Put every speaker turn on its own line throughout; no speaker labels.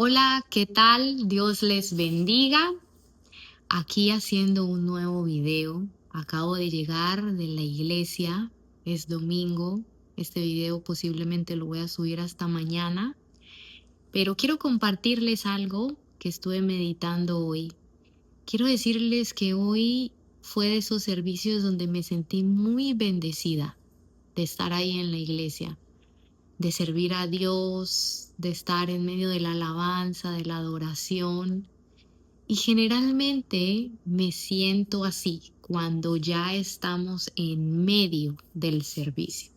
Hola, ¿qué tal? Dios les bendiga. Aquí haciendo un nuevo video. Acabo de llegar de la iglesia. Es domingo. Este video posiblemente lo voy a subir hasta mañana. Pero quiero compartirles algo que estuve meditando hoy. Quiero decirles que hoy fue de esos servicios donde me sentí muy bendecida de estar ahí en la iglesia, de servir a Dios, de estar en medio de la alabanza, de la adoración. Y generalmente me siento así cuando ya estamos en medio del servicio,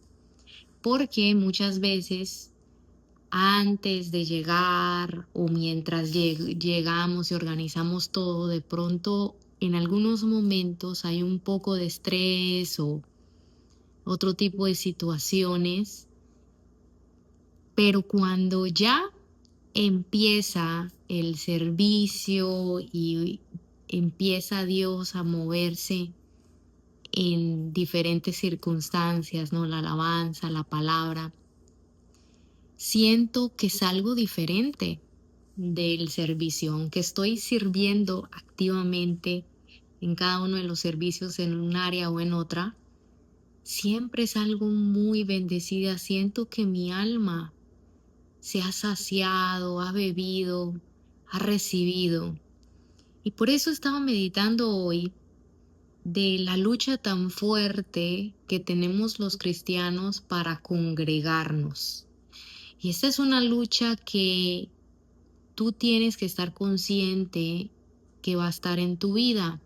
porque muchas veces antes de llegar o mientras llegamos y organizamos todo, de pronto en algunos momentos hay un poco de estrés o otro tipo de situaciones, pero cuando ya empieza el servicio y empieza Dios a moverse en diferentes circunstancias, ¿no? La alabanza, la palabra. Siento que salgo diferente del servicio, aunque estoy sirviendo activamente en cada uno de los servicios en un área o en otra, siempre salgo muy bendecida. Siento que mi alma se ha saciado, ha bebido, ha recibido. Y por eso estaba meditando hoy de la lucha tan fuerte que tenemos los cristianos para congregarnos. Y esta es una lucha que tú tienes que estar consciente que va a estar en tu vida,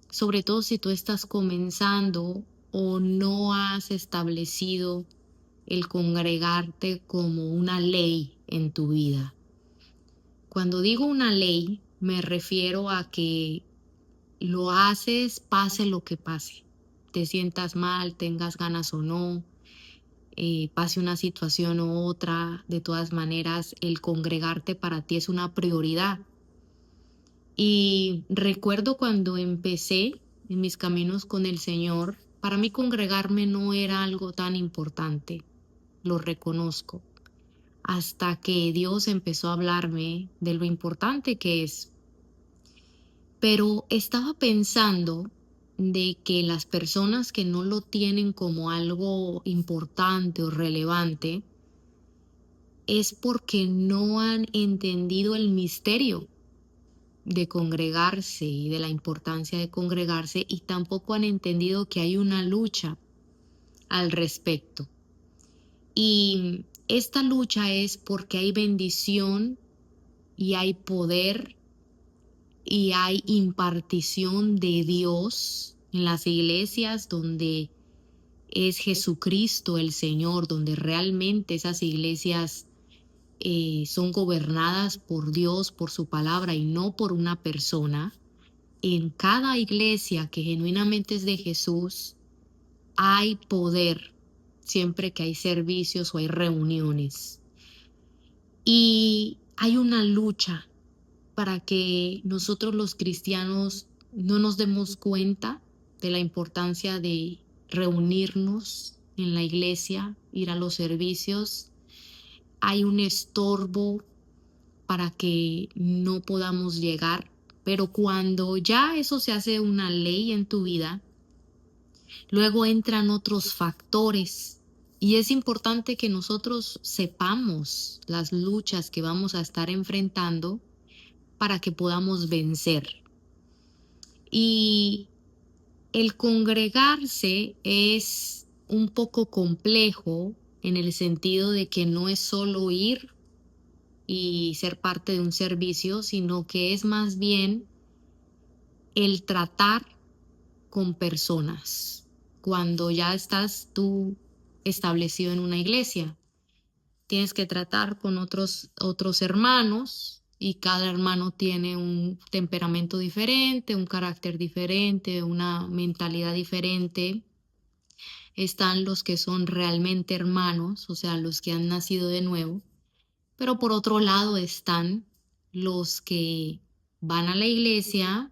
sobre todo si tú estás comenzando o no has establecido el congregarte como una ley en tu vida. Cuando digo una ley, me refiero a que lo haces pase lo que pase. Te sientas mal, tengas ganas o no, pase una situación u otra, de todas maneras, el congregarte para ti es una prioridad. Y recuerdo cuando empecé en mis caminos con el Señor, para mí congregarme no era algo tan importante, lo reconozco, hasta que Dios empezó a hablarme de lo importante que es. Pero estaba pensando de que las personas que no lo tienen como algo importante o relevante es porque no han entendido el misterio de congregarse y de la importancia de congregarse, y tampoco han entendido que hay una lucha al respecto. Y esta lucha es porque hay bendición y hay poder y hay impartición de Dios en las iglesias donde es Jesucristo el Señor, donde realmente esas iglesias son gobernadas por Dios, por su palabra y no por una persona. En cada iglesia que genuinamente es de Jesús hay poder siempre que hay servicios o hay reuniones. Y hay una lucha para que nosotros los cristianos no nos demos cuenta de la importancia de reunirnos en la iglesia, ir a los servicios. Hay un estorbo para que no podamos llegar, pero cuando ya eso se hace una ley en tu vida, luego entran otros factores. Y es importante que nosotros sepamos las luchas que vamos a estar enfrentando para que podamos vencer. Y el congregarse es un poco complejo en el sentido de que no es solo ir y ser parte de un servicio, sino que es más bien el tratar con personas. Cuando ya estás tú establecido en una iglesia, tienes que tratar con otros hermanos, y cada hermano tiene un temperamento diferente, un carácter diferente, una mentalidad diferente. Están los que son realmente hermanos, o sea, los que han nacido de nuevo, pero por otro lado están los que van a la iglesia,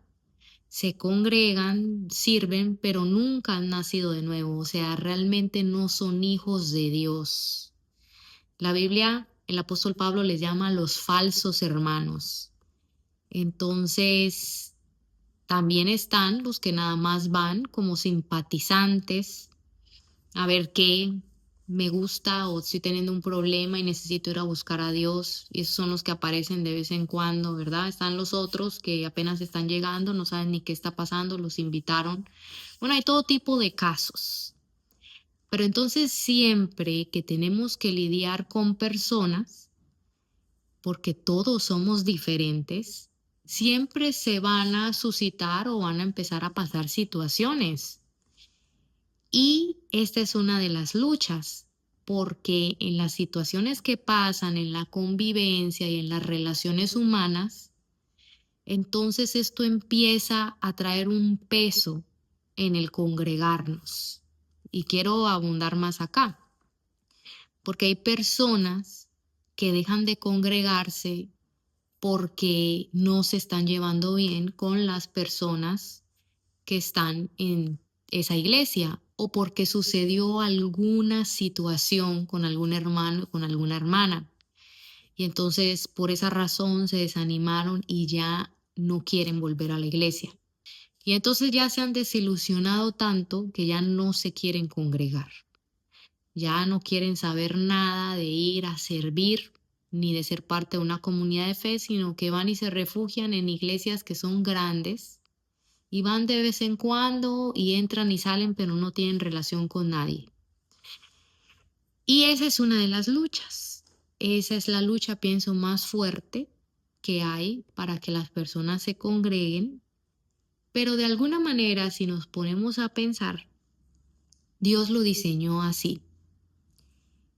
se congregan, sirven, pero nunca han nacido de nuevo, o sea, realmente no son hijos de Dios. La Biblia el apóstol Pablo les llama los falsos hermanos. Entonces, también están los que nada más van como simpatizantes a ver qué me gusta o estoy teniendo un problema y necesito ir a buscar a Dios. Y esos son los que aparecen de vez en cuando, ¿verdad? Están los otros que apenas están llegando, no saben ni qué está pasando, los invitaron. Bueno, hay todo tipo de casos. Pero entonces siempre que tenemos que lidiar con personas, porque todos somos diferentes, siempre se van a suscitar o van a empezar a pasar situaciones. Y esta es una de las luchas, porque en las situaciones que pasan, en la convivencia y en las relaciones humanas, entonces esto empieza a traer un peso en el congregarnos. Y quiero abundar más acá, porque hay personas que dejan de congregarse porque no se están llevando bien con las personas que están en esa iglesia o porque sucedió alguna situación con algún hermano o con alguna hermana. Y entonces por esa razón se desanimaron y ya no quieren volver a la iglesia. Y entonces ya se han desilusionado tanto que ya no se quieren congregar. Ya no quieren saber nada de ir a servir ni de ser parte de una comunidad de fe, sino que van y se refugian en iglesias que son grandes y van de vez en cuando y entran y salen, pero no tienen relación con nadie. Y esa es una de las luchas. Esa es la lucha, pienso, más fuerte que hay para que las personas se congreguen. Pero de alguna manera, si nos ponemos a pensar, Dios lo diseñó así.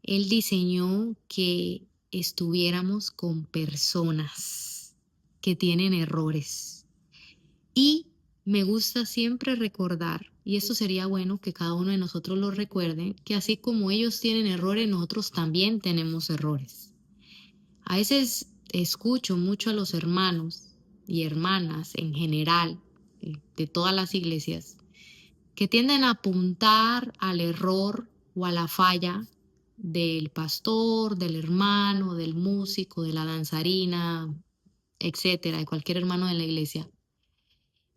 Él diseñó que estuviéramos con personas que tienen errores. Y me gusta siempre recordar, y esto sería bueno que cada uno de nosotros lo recuerde, que así como ellos tienen errores, nosotros también tenemos errores. A veces escucho mucho a los hermanos y hermanas en general de todas las iglesias que tienden a apuntar al error o a la falla del pastor, del hermano, del músico, de la danzarina, etcétera, de cualquier hermano de la iglesia.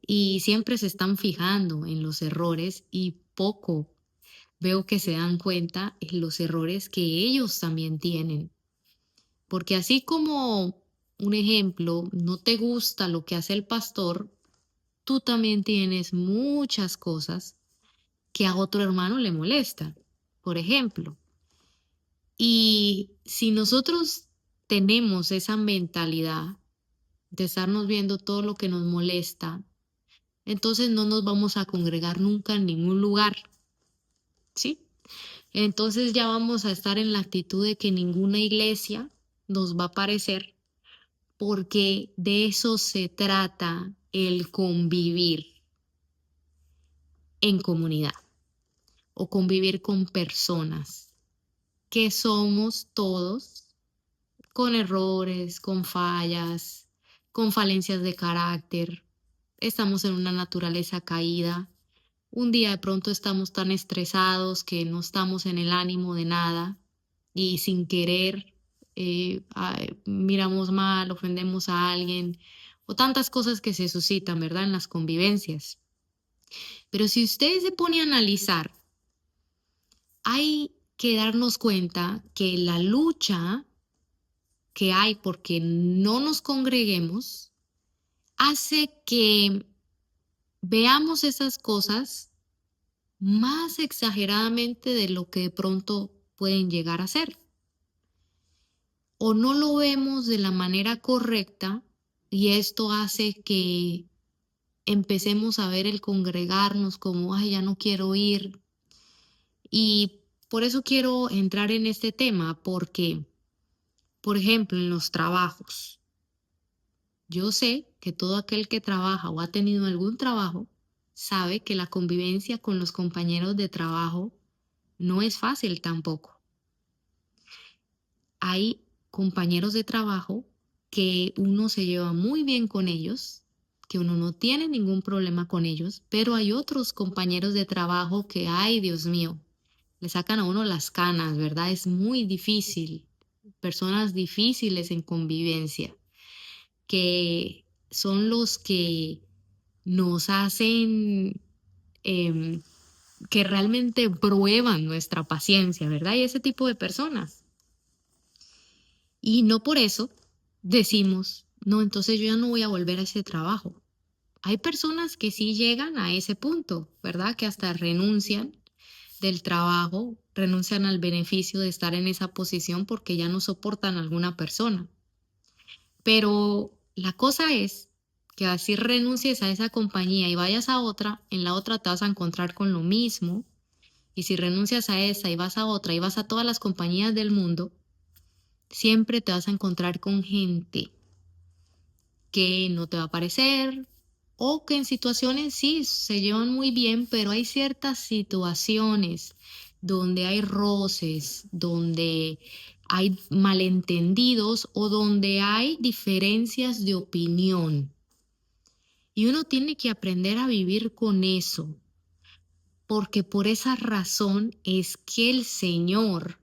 Y siempre se están fijando en los errores y poco veo que se dan cuenta en los errores que ellos también tienen. Porque así como un ejemplo, no te gusta lo que hace el pastor, tú también tienes muchas cosas que a otro hermano le molestan, por ejemplo. Y si nosotros tenemos esa mentalidad de estarnos viendo todo lo que nos molesta, entonces no nos vamos a congregar nunca en ningún lugar, ¿sí? Entonces ya vamos a estar en la actitud de que ninguna iglesia nos va a parecer, porque de eso se trata el convivir en comunidad o convivir con personas que somos todos con errores, con fallas, con falencias de carácter. Estamos en una naturaleza caída. Un día de pronto estamos tan estresados que no estamos en el ánimo de nada y sin querer miramos mal, ofendemos a alguien o tantas cosas que se suscitan, ¿verdad? En las convivencias. Pero si usted se pone a analizar, hay que darnos cuenta que la lucha que hay porque no nos congreguemos hace que veamos esas cosas más exageradamente de lo que de pronto pueden llegar a ser. O no lo vemos de la manera correcta y esto hace que empecemos a ver el congregarnos como, ay, ya no quiero ir. Y por eso quiero entrar en este tema, porque, por ejemplo, en los trabajos, yo sé que todo aquel que trabaja o ha tenido algún trabajo sabe que la convivencia con los compañeros de trabajo no es fácil tampoco. Hay compañeros de trabajo que uno se lleva muy bien con ellos, que uno no tiene ningún problema con ellos, pero hay otros compañeros de trabajo que, ay, Dios mío, le sacan a uno las canas, ¿verdad? Es muy difícil. personas difíciles en convivencia, que son los que nos hacen, em, que realmente prueban nuestra paciencia, ¿verdad? Y ese tipo de personas. Y no por eso decimos, no, entonces yo ya no voy a volver a ese trabajo. Hay personas que sí llegan a ese punto, ¿verdad? Que hasta renuncian del trabajo, renuncian al beneficio de estar en esa posición porque ya no soportan a alguna persona. Pero la cosa es que así renuncies a esa compañía y vayas a otra, en la otra te vas a encontrar con lo mismo. Y si renuncias a esa y vas a otra y vas a todas las compañías del mundo, siempre te vas a encontrar con gente que no te va a parecer o que en situaciones sí se llevan muy bien, pero hay ciertas situaciones donde hay roces, donde hay malentendidos o donde hay diferencias de opinión. Y uno tiene que aprender a vivir con eso, porque por esa razón es que el Señor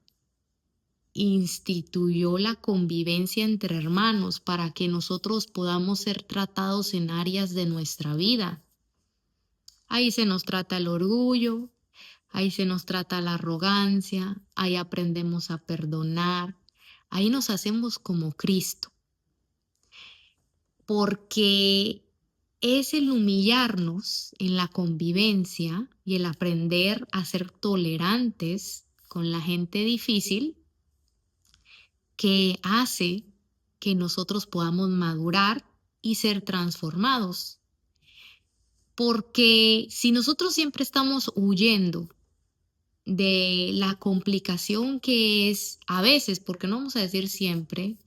instituyó la convivencia entre hermanos para que nosotros podamos ser tratados en áreas de nuestra vida. Ahí se nos trata el orgullo, ahí se nos trata la arrogancia, ahí aprendemos a perdonar, ahí nos hacemos como Cristo, porque es el humillarnos en la convivencia y el aprender a ser tolerantes con la gente difícil que hace que nosotros podamos madurar y ser transformados. Porque si nosotros siempre estamos huyendo de la complicación que es a veces, porque no vamos a decir siempre,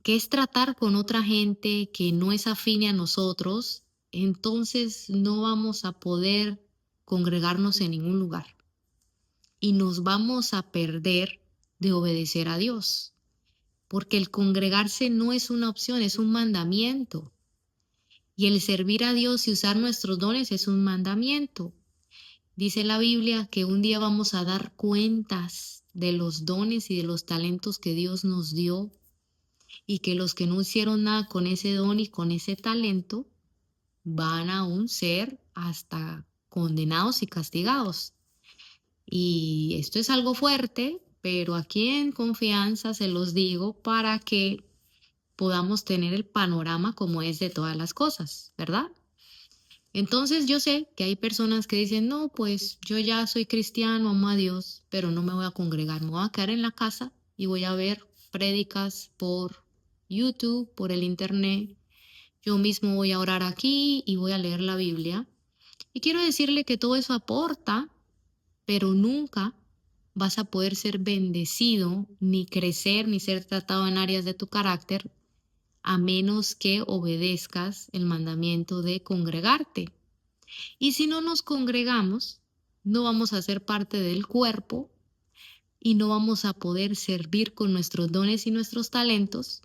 que es tratar con otra gente que no es afín a nosotros, entonces no vamos a poder congregarnos en ningún lugar y nos vamos a perder de obedecer a Dios. Porque el congregarse no es una opción, es un mandamiento. Y el servir a Dios y usar nuestros dones es un mandamiento. Dice la Biblia que un día vamos a dar cuentas de los dones y de los talentos que Dios nos dio y que los que no hicieron nada con ese don y con ese talento van a aún ser hasta condenados y castigados. Y esto es algo fuerte, pero aquí en confianza se los digo para que podamos tener el panorama como es de todas las cosas, ¿verdad? Entonces yo sé que hay personas que dicen, no, pues yo ya soy cristiano, amo a Dios, pero no me voy a congregar, me voy a quedar en la casa y voy a ver prédicas por YouTube, por el internet. Yo mismo voy a orar aquí y voy a leer la Biblia. Y quiero decirle que todo eso aporta, pero nunca vas a poder ser bendecido, ni crecer, ni ser tratado en áreas de tu carácter a menos que obedezcas el mandamiento de congregarte. Y si no nos congregamos, no vamos a ser parte del cuerpo y no vamos a poder servir con nuestros dones y nuestros talentos.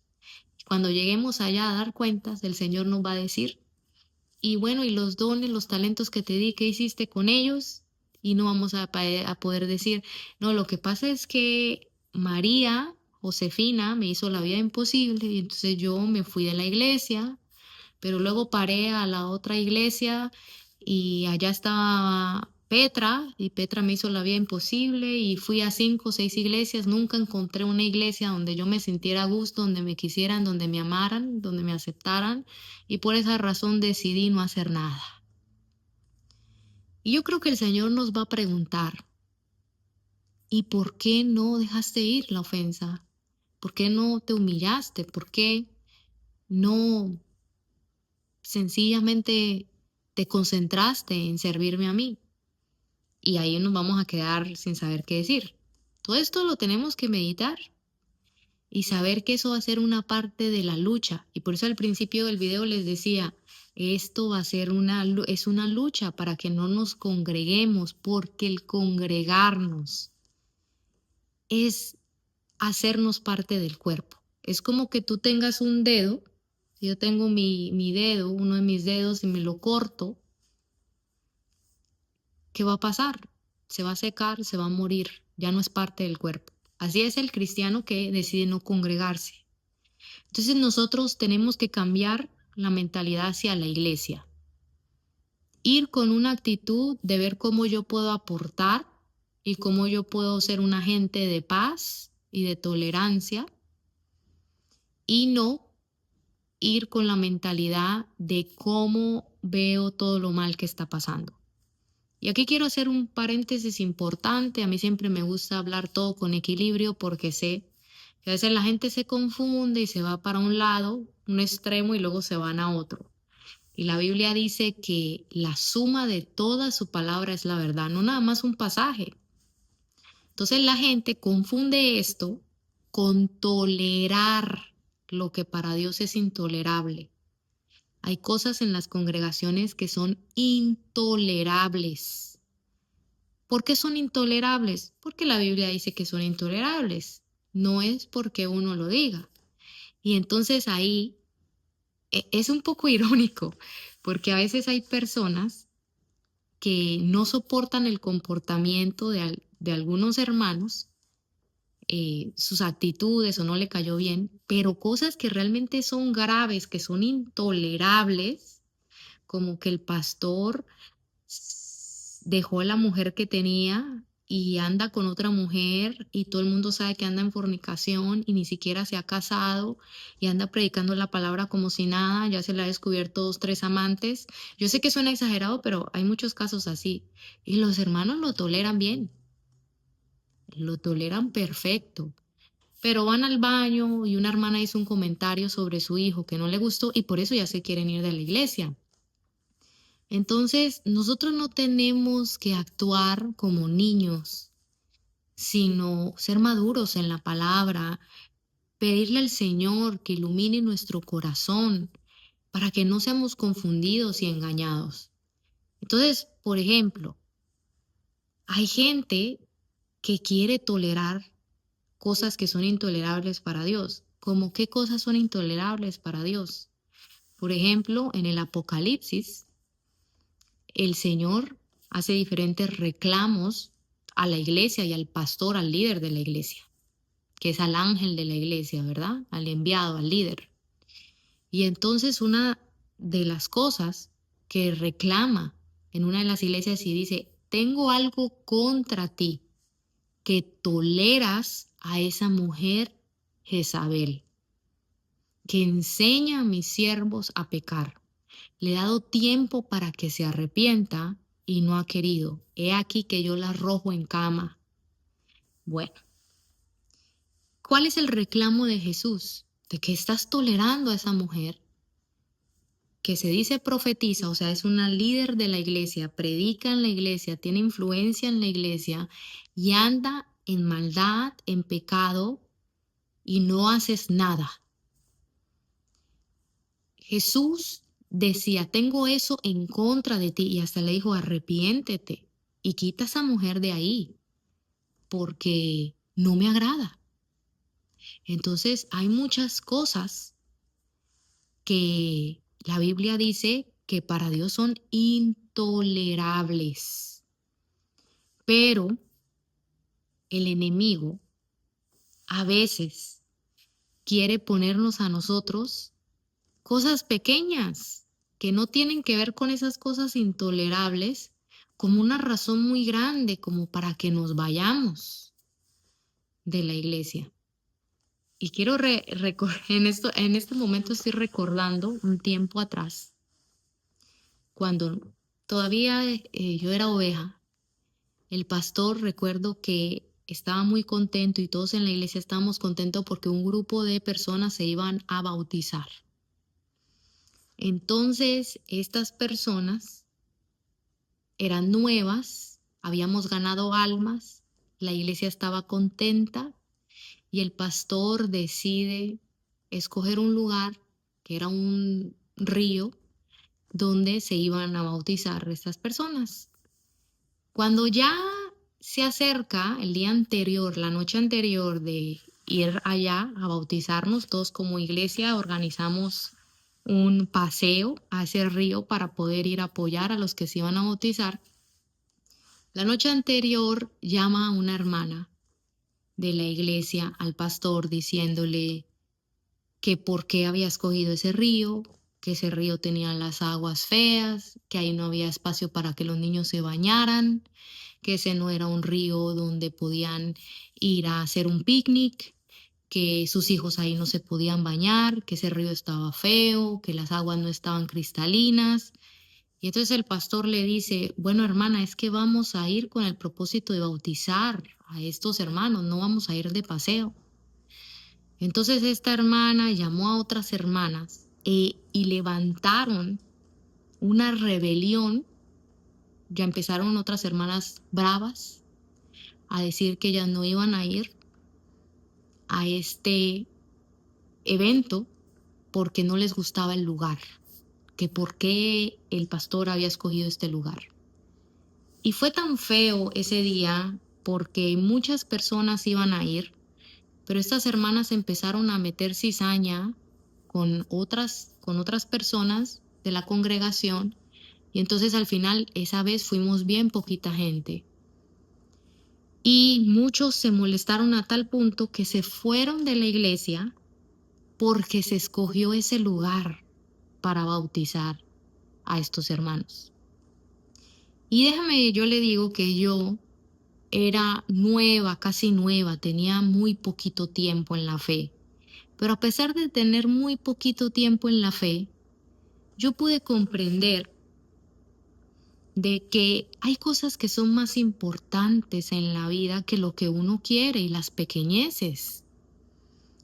Cuando lleguemos allá a dar cuentas, el Señor nos va a decir, y bueno, y los dones, los talentos que te di, ¿qué hiciste con ellos? Y no vamos a poder decir, no, lo que pasa es que María Josefina me hizo la vida imposible y entonces yo me fui de la iglesia, pero luego paré a la otra iglesia y allá estaba Petra y Petra me hizo la vida imposible y fui a 5 o 6 iglesias, nunca encontré una iglesia donde yo me sintiera a gusto, donde me quisieran, donde me amaran, donde me aceptaran y por esa razón decidí no hacer nada. Y yo creo que el Señor nos va a preguntar, ¿y por qué no dejaste ir la ofensa? ¿Por qué no te humillaste? ¿Por qué no sencillamente te concentraste en servirme a mí? Y ahí nos vamos a quedar sin saber qué decir. Todo esto lo tenemos que meditar y saber que eso va a ser una parte de la lucha. Y por eso al principio del video les decía, esto va a ser es una lucha para que no nos congreguemos, porque el congregarnos es hacernos parte del cuerpo. Es como que tú tengas un dedo, yo tengo mi dedo, uno de mis dedos, y me lo corto, ¿qué va a pasar? Se va a secar, se va a morir, ya no es parte del cuerpo. Así es el cristiano que decide no congregarse. Entonces nosotros tenemos que cambiar la mentalidad hacia la iglesia. Ir con una actitud de ver cómo yo puedo aportar y cómo yo puedo ser un agente de paz y de tolerancia, y no ir con la mentalidad de cómo veo todo lo mal que está pasando. Y aquí quiero hacer un paréntesis importante. A mí siempre me gusta hablar todo con equilibrio porque sé que a veces la gente se confunde y se va para un lado, un extremo, y luego se van a otro. Y la Biblia dice que la suma de toda su palabra es la verdad, no nada más un pasaje. Entonces la gente confunde esto con tolerar lo que para Dios es intolerable. Hay cosas en las congregaciones que son intolerables. ¿Por qué son intolerables? Porque la Biblia dice que son intolerables. No es porque uno lo diga. Y entonces ahí es un poco irónico, porque a veces hay personas que no soportan el comportamiento de algunos hermanos, sus actitudes o no le cayó bien, pero cosas que realmente son graves, que son intolerables, como que el pastor dejó a la mujer que tenía y anda con otra mujer y todo el mundo sabe que anda en fornicación y ni siquiera se ha casado y anda predicando la palabra como si nada, ya se le ha descubierto 2, 3 amantes. Yo sé que suena exagerado, pero hay muchos casos así y los hermanos lo toleran bien, lo toleran perfecto. Pero van al baño y una hermana hizo un comentario sobre su hijo que no le gustó y por eso ya se quieren ir de la iglesia. Entonces, nosotros no tenemos que actuar como niños, sino ser maduros en la palabra, pedirle al Señor que ilumine nuestro corazón para que no seamos confundidos y engañados. Entonces, por ejemplo, hay gente que quiere tolerar cosas que son intolerables para Dios. ¿Cómo qué cosas son intolerables para Dios? Por ejemplo, en el Apocalipsis, el Señor hace diferentes reclamos a la iglesia y al pastor, al líder de la iglesia, que es al ángel de la iglesia, ¿verdad? Al enviado, al líder. Y entonces una de las cosas que reclama en una de las iglesias y dice, tengo algo contra ti, que toleras a esa mujer Jezabel, que enseña a mis siervos a pecar. Le he dado tiempo para que se arrepienta y no ha querido. He aquí que yo la arrojo en cama. Bueno, ¿cuál es el reclamo de Jesús? De que estás tolerando a esa mujer que se dice profetiza, o sea, es una líder de la iglesia, predica en la iglesia, tiene influencia en la iglesia y anda en maldad, en pecado y no haces nada. Jesús decía, tengo eso en contra de ti y hasta le dijo, arrepiéntete y quita a esa mujer de ahí porque no me agrada. Entonces hay muchas cosas que la Biblia dice que para Dios son intolerables, pero el enemigo a veces quiere ponernos a nosotros cosas pequeñas que no tienen que ver con esas cosas intolerables como una razón muy grande como para que nos vayamos de la iglesia. Y quiero en este momento estoy recordando un tiempo atrás, cuando todavía yo era oveja. El pastor, recuerdo que estaba muy contento y todos en la iglesia estábamos contentos porque un grupo de personas se iban a bautizar. Entonces, estas personas eran nuevas, habíamos ganado almas, la iglesia estaba contenta y el pastor decide escoger un lugar que era un río donde se iban a bautizar estas personas. Cuando ya se acerca el día anterior, la noche anterior de ir allá a bautizarnos, todos como iglesia organizamos un paseo a ese río para poder ir a apoyar a los que se iban a bautizar. La noche anterior llama a una hermana de la iglesia al pastor diciéndole que por qué había escogido ese río, que ese río tenía las aguas feas, que ahí no había espacio para que los niños se bañaran, que ese no era un río donde podían ir a hacer un picnic, que sus hijos ahí no se podían bañar, que ese río estaba feo, que las aguas no estaban cristalinas. Y entonces el pastor le dice, bueno, hermana, es que vamos a ir con el propósito de bautizar a estos hermanos, no vamos a ir de paseo. Entonces esta hermana llamó a otras hermanas y levantaron una rebelión. Ya empezaron otras hermanas bravas a decir que ellas no iban a ir a este evento porque no les gustaba el lugar, que por qué el pastor había escogido este lugar. Y fue tan feo ese día porque muchas personas iban a ir, pero estas hermanas empezaron a meter cizaña con otras personas de la congregación, y entonces al final esa vez fuimos bien poquita gente. Y muchos se molestaron a tal punto que se fueron de la iglesia porque se escogió ese lugar para bautizar a estos hermanos. Y déjame, yo le digo que yo era nueva, casi nueva, tenía muy poquito tiempo en la fe. Pero a pesar de tener muy poquito tiempo en la fe, yo pude comprender de que hay cosas que son más importantes en la vida que lo que uno quiere y las pequeñeces.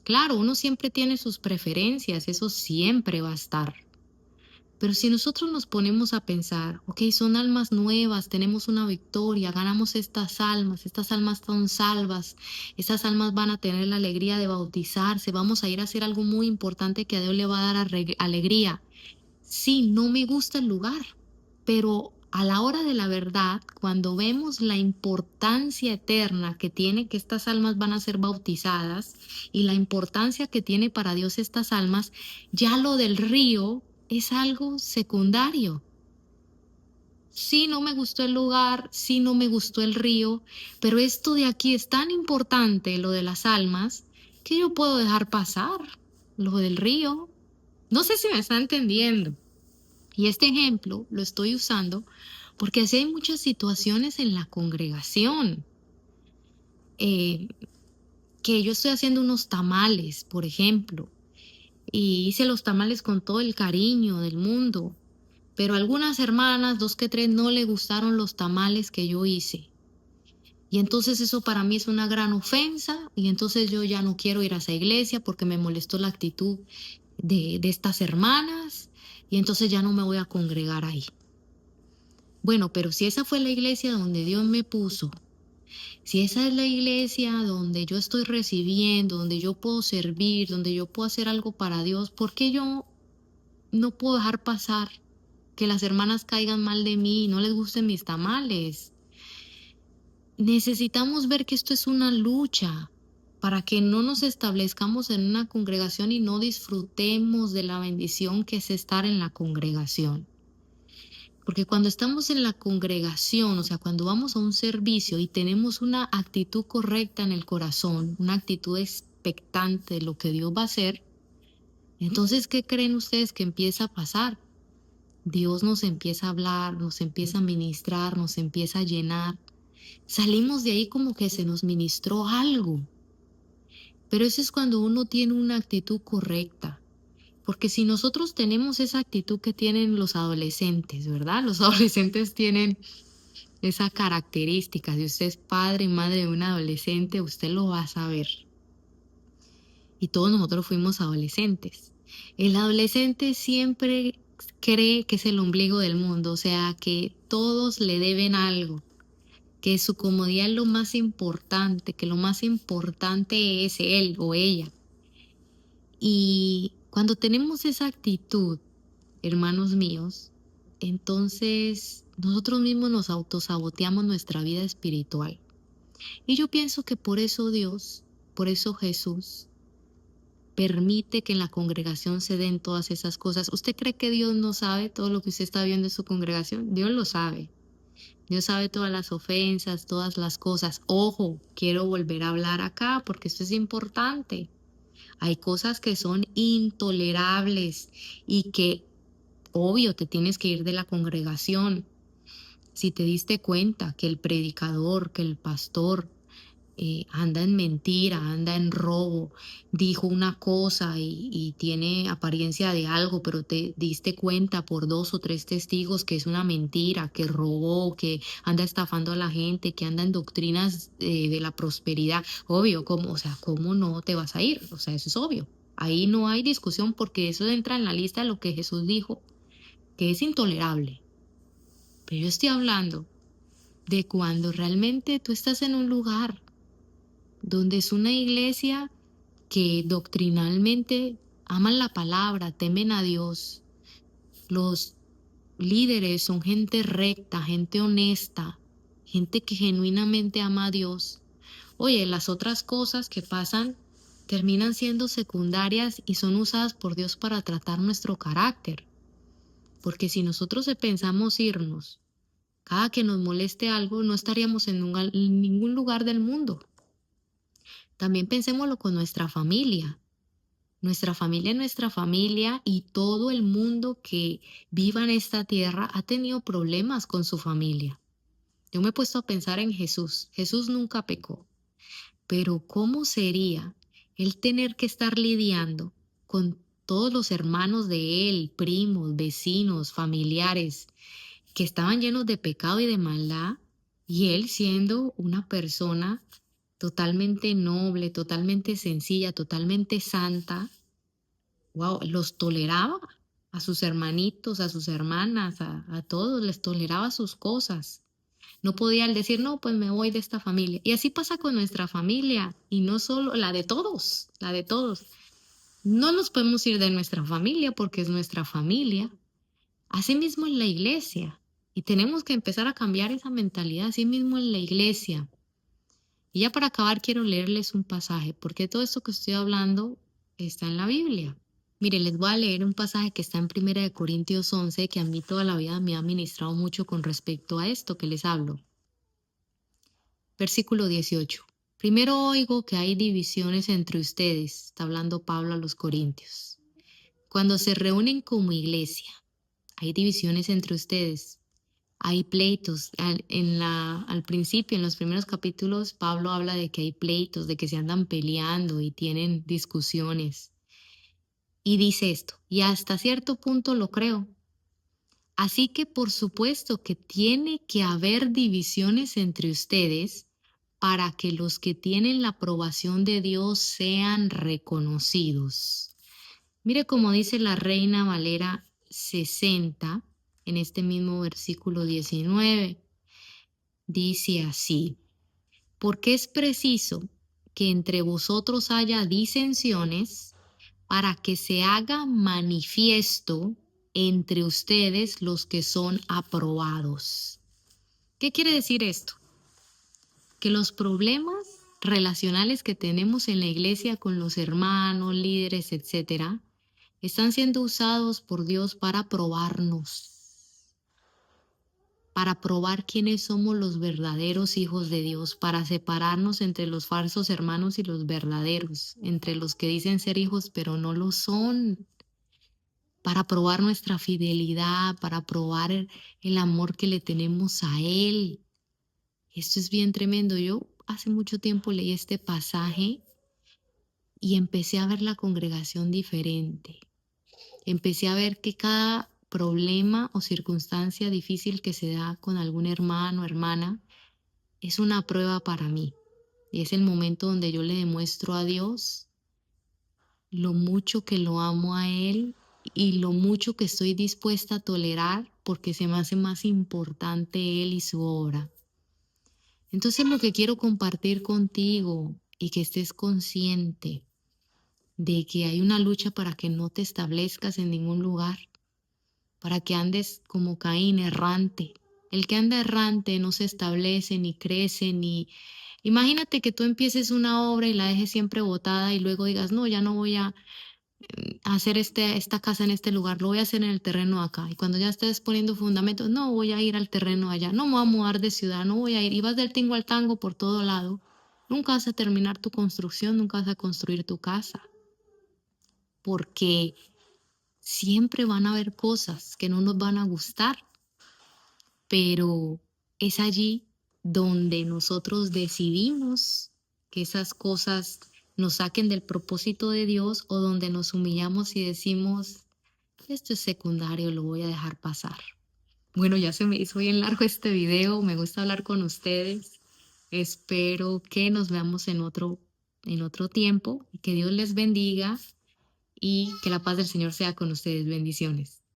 Claro, uno siempre tiene sus preferencias, eso siempre va a estar. Pero si nosotros nos ponemos a pensar, ok, son almas nuevas, tenemos una victoria, ganamos estas almas son salvas, estas almas van a tener la alegría de bautizarse, vamos a ir a hacer algo muy importante que a Dios le va a dar alegría. Sí, no me gusta el lugar, pero a la hora de la verdad, cuando vemos la importancia eterna que tiene que estas almas van a ser bautizadas y la importancia que tiene para Dios estas almas, ya lo del río es algo secundario. Sí, no me gustó el lugar, sí, no me gustó el río, pero esto de aquí es tan importante, lo de las almas, que yo puedo dejar pasar lo del río. No sé si me está entendiendo. Y este ejemplo lo estoy usando porque así hay muchas situaciones en la congregación. eh, que yo estoy haciendo unos tamales, por ejemplo, y hice los tamales con todo el cariño del mundo, pero a algunas hermanas, dos que tres, no le gustaron los tamales que yo hice. Y entonces eso para mí es una gran ofensa, y entonces yo ya no quiero ir a esa iglesia porque me molestó la actitud de estas hermanas, y entonces ya no me voy a congregar ahí. Bueno, pero si esa fue la iglesia donde Dios me puso, si esa es la iglesia donde yo estoy recibiendo, donde yo puedo servir, donde yo puedo hacer algo para Dios, ¿por qué yo no puedo dejar pasar que las hermanas caigan mal de mí y no les gusten mis tamales? Necesitamos ver que esto es una lucha para que no nos establezcamos en una congregación y no disfrutemos de la bendición que es estar en la congregación. Porque cuando estamos en la congregación, o sea, cuando vamos a un servicio y tenemos una actitud correcta en el corazón, una actitud expectante de lo que Dios va a hacer, entonces, ¿qué creen ustedes que empieza a pasar? Dios nos empieza a hablar, nos empieza a ministrar, nos empieza a llenar. Salimos de ahí como que se nos ministró algo. Pero eso es cuando uno tiene una actitud correcta. Porque si nosotros tenemos esa actitud que tienen los adolescentes, ¿verdad? Los adolescentes tienen esa característica. Si usted es padre y madre de un adolescente, usted lo va a saber. Y todos nosotros fuimos adolescentes. El adolescente siempre cree que es el ombligo del mundo, o sea, que todos le deben algo, que su comodidad es lo más importante, que lo más importante es él o ella. Y cuando tenemos esa actitud, hermanos míos, entonces nosotros mismos nos autosaboteamos nuestra vida espiritual. Y yo pienso que por eso Dios, por eso Jesús, permite que en la congregación se den todas esas cosas. ¿Usted cree que Dios no sabe todo lo que usted está viendo en su congregación? Dios lo sabe. Dios sabe todas las ofensas, todas las cosas. Ojo, quiero volver a hablar acá porque esto es importante. Hay cosas que son intolerables y que, obvio, te tienes que ir de la congregación. Si te diste cuenta que el predicador, que el pastor anda en mentira, anda en robo, dijo una cosa y tiene apariencia de algo, pero te diste cuenta por 2 o 3 testigos que es una mentira, que robó, que anda estafando a la gente, que anda en doctrinas de la prosperidad, obvio, ¿cómo, o sea, cómo no te vas a ir? O sea, eso es obvio. Ahí no hay discusión porque eso entra en la lista de lo que Jesús dijo, que es intolerable. Pero yo estoy hablando de cuando realmente tú estás en un lugar donde es una iglesia que doctrinalmente aman la palabra, temen a Dios. Los líderes son gente recta, gente honesta, gente que genuinamente ama a Dios. Oye, las otras cosas que pasan terminan siendo secundarias y son usadas por Dios para tratar nuestro carácter. Porque si nosotros pensamos irnos, cada que nos moleste algo, no estaríamos en ningún lugar del mundo. También pensémoslo con nuestra familia. Nuestra familia y todo el mundo que viva en esta tierra ha tenido problemas con su familia. Yo me he puesto a pensar en Jesús. Jesús nunca pecó, pero ¿cómo sería él tener que estar lidiando con todos los hermanos de él, primos, vecinos, familiares, que estaban llenos de pecado y de maldad, y él siendo una persona totalmente noble, totalmente sencilla, totalmente santa? Wow, los toleraba a sus hermanitos, a sus hermanas, a todos, les toleraba sus cosas. No podía él decir, no, pues me voy de esta familia. Y así pasa con nuestra familia, y no solo la de todos, la de todos. No nos podemos ir de nuestra familia porque es nuestra familia. Así mismo en la iglesia. Y tenemos que empezar a cambiar esa mentalidad, así mismo en la iglesia. Y ya para acabar quiero leerles un pasaje, porque todo esto que estoy hablando está en la Biblia. Mire, les voy a leer un pasaje que está en 1 Corintios 11, que a mí toda la vida me ha ministrado mucho con respecto a esto que les hablo. Versículo 18. Primero oigo que hay divisiones entre ustedes, está hablando Pablo a los Corintios. Cuando se reúnen como iglesia, hay divisiones entre ustedes, hay pleitos. Al principio, en los primeros capítulos, Pablo habla de que hay pleitos, de que se andan peleando y tienen discusiones. Y dice esto, y hasta cierto punto lo creo. Así que por supuesto que tiene que haber divisiones entre ustedes para que los que tienen la aprobación de Dios sean reconocidos. Mire cómo dice la Reina Valera 60 en este mismo versículo 19. Dice así, porque es preciso que entre vosotros haya disensiones para que se haga manifiesto entre ustedes los que son aprobados. ¿Qué quiere decir esto? Que los problemas relacionales que tenemos en la iglesia con los hermanos, líderes, etcétera, están siendo usados por Dios para probarnos, para probar quiénes somos los verdaderos hijos de Dios, para separarnos entre los falsos hermanos y los verdaderos, entre los que dicen ser hijos pero no lo son, para probar nuestra fidelidad, para probar el amor que le tenemos a Él. Esto es bien tremendo. Yo hace mucho tiempo leí este pasaje y empecé a ver la congregación diferente. Empecé a ver que cada problema o circunstancia difícil que se da con algún hermano o hermana es una prueba para mí. Y es el momento donde yo le demuestro a Dios lo mucho que lo amo a Él y lo mucho que estoy dispuesta a tolerar porque se me hace más importante Él y su obra. Entonces lo que quiero compartir contigo y que estés consciente de que hay una lucha para que no te establezcas en ningún lugar, para que andes como Caín errante. El que anda errante no se establece ni crece ni... Imagínate que tú empieces una obra y la dejes siempre botada y luego digas, no, ya no voy a hacer esta casa en este lugar, lo voy a hacer en el terreno acá. Y cuando ya estés poniendo fundamentos, no voy a ir al terreno allá, no me voy a mudar de ciudad, no voy a ir. Y vas del tingo al tango por todo lado. Nunca vas a terminar tu construcción, nunca vas a construir tu casa, porque siempre van a haber cosas que no nos van a gustar, pero es allí donde nosotros decidimos que esas cosas nos saquen del propósito de Dios o donde nos humillamos y decimos, esto es secundario, lo voy a dejar pasar. Bueno, ya se me hizo bien largo este video, me gusta hablar con ustedes. Espero que nos veamos en otro tiempo y que Dios les bendiga y que la paz del Señor sea con ustedes. Bendiciones.